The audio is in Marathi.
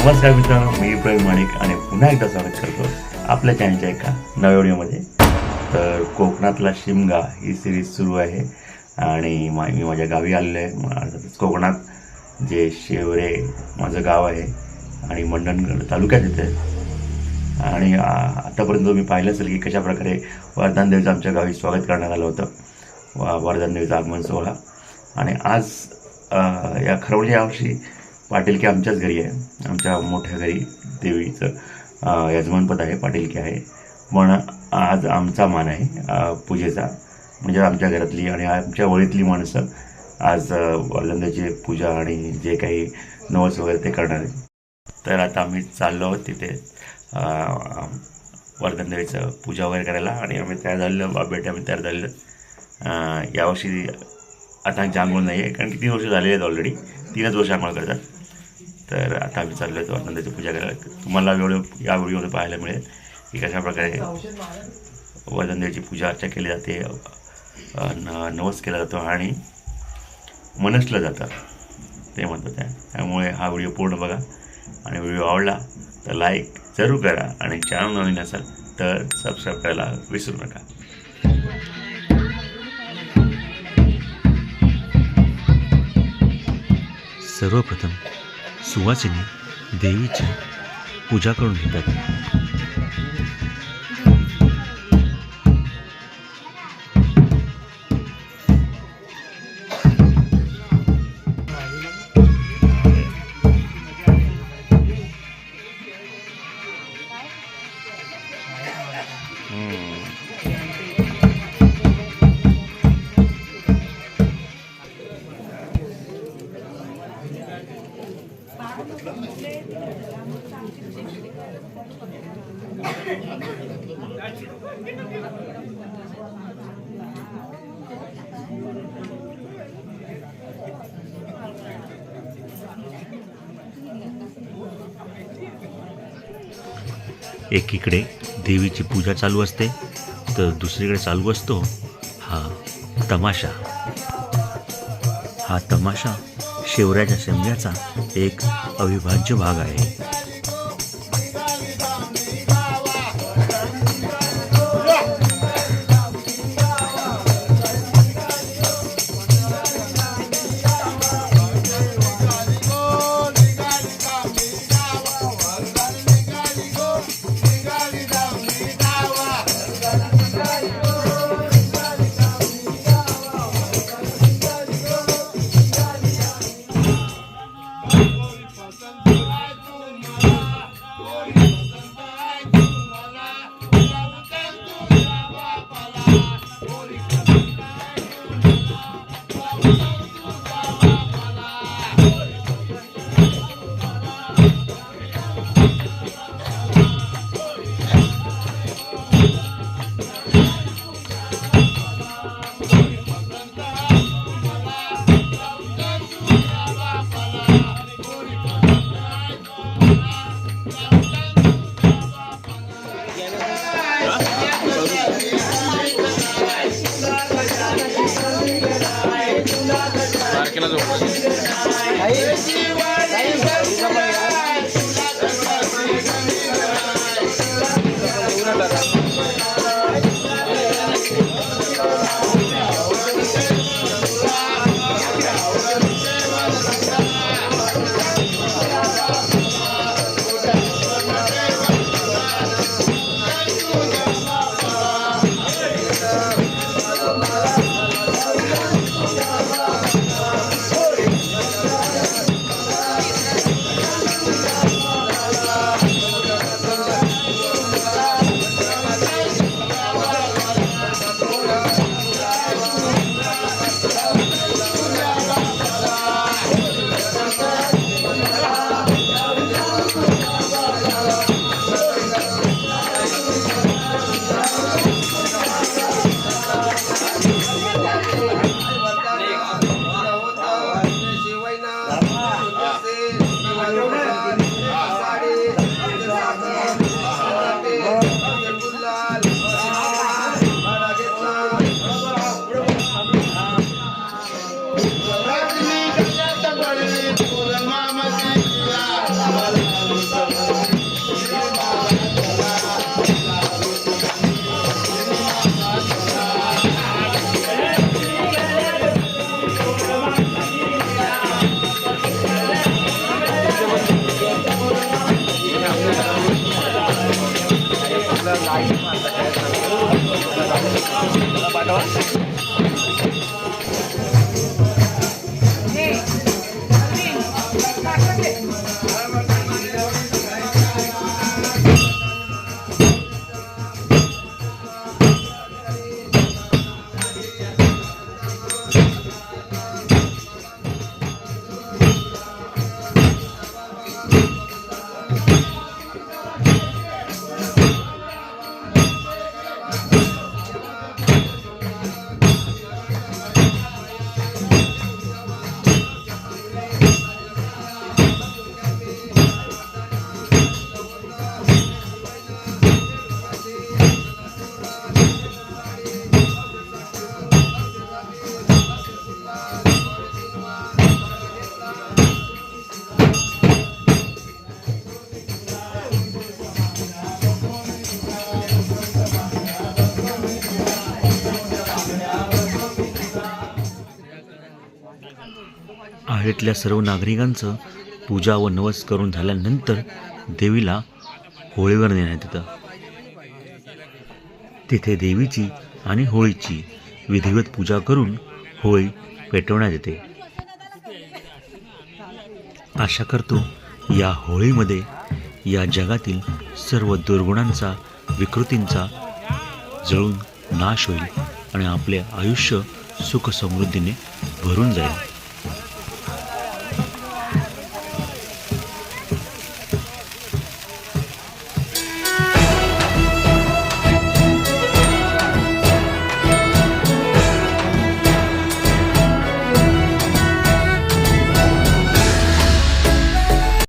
नमस्कार मित्रांनो, मी प्रवीण माणिक आणि पुन्हा एकदा स्वागत करतो आपल्या चॅनलच्या एका नव्या व्हिडिओमध्ये. तर कोकणातला शिमगा ही सिरीज सुरू आहे आणि मी माझ्या गावी आलेलो आहे. अर्थातच कोकणात जे शेवरे माझं गाव आहे आणि मंडणगड तालुक्यात येते. आणि आतापर्यंत मी पाहिलं असेल की कशाप्रकारे वर्धनदेवीचं आमच्या गावी स्वागत करण्यात आलं होतं, वर्धनदेवीचं आगमन सोहळा. आणि आज या खरवडी यावर्षी पाटीलकी आमच्याच घरी आहे. आमच्या मोठ्या घरी देवीचं यजमानपद आहे, पाटीलकी आहे. पण आज आमचा मान आहे पूजेचा, म्हणजे आमच्या घरातली आणि आमच्या वळीतली माणसं आज वर्धनदेवीची पूजा आणि जे काही नवस वगैरे ते करणार आहे. तर आता आम्ही चाललो आहोत तिथे वर्धनदेवीचं पूजा वगैरे करायला आणि आम्ही तयार झालेलं, बेटे आम्ही तयार झालेलं. यावर्षी आता जांभूळ नाही आहे, कारण की 3 वर्ष झालेले आहेत ऑलरेडी, 3च वर्ष आम्हाला करतात. तर आता आम्ही चाललो आहे वर्धनदेवीची पूजा करायला. तुम्हाला या व्हिडिओमध्ये पाहायला मिळेल की कशाप्रकारे वर्धनदेवीची पूजा अर्चा केली जाते, नवस केला जातो आणि मनसलं जातं ते म्हणतात आहे. त्यामुळे हा व्हिडिओ पूर्ण बघा आणि व्हिडिओ आवडला तर लाईक जरूर करा आणि चॅनल नवीन असाल तर सबस्क्राईब करायला विसरू नका. सर्वप्रथम सुवासिनी देवीची पूजा करून घेतात. एकीकडे देवीची पूजा चालू असते तर दुसरीकडे चालू असतो हा तमाशा. हा तमाशा शेवऱ्याच्या शिमग्याचा एक अविभाज्य भाग आहे. आहेतल्या सर्व नागरिकांचं पूजा व नवस करून झाल्यानंतर देवीला होळीवर नेण्यात येतं. तिथे देवीची आणि होळीची विधिवत पूजा करून होळी पेटवण्यात येते. आशा करतो या होळीमध्ये या जगातील सर्व दुर्गुणांचा, विकृतींचा जळून नाश होईल आणि आपले आयुष्य सुख समृद्धीने भरून जाईल.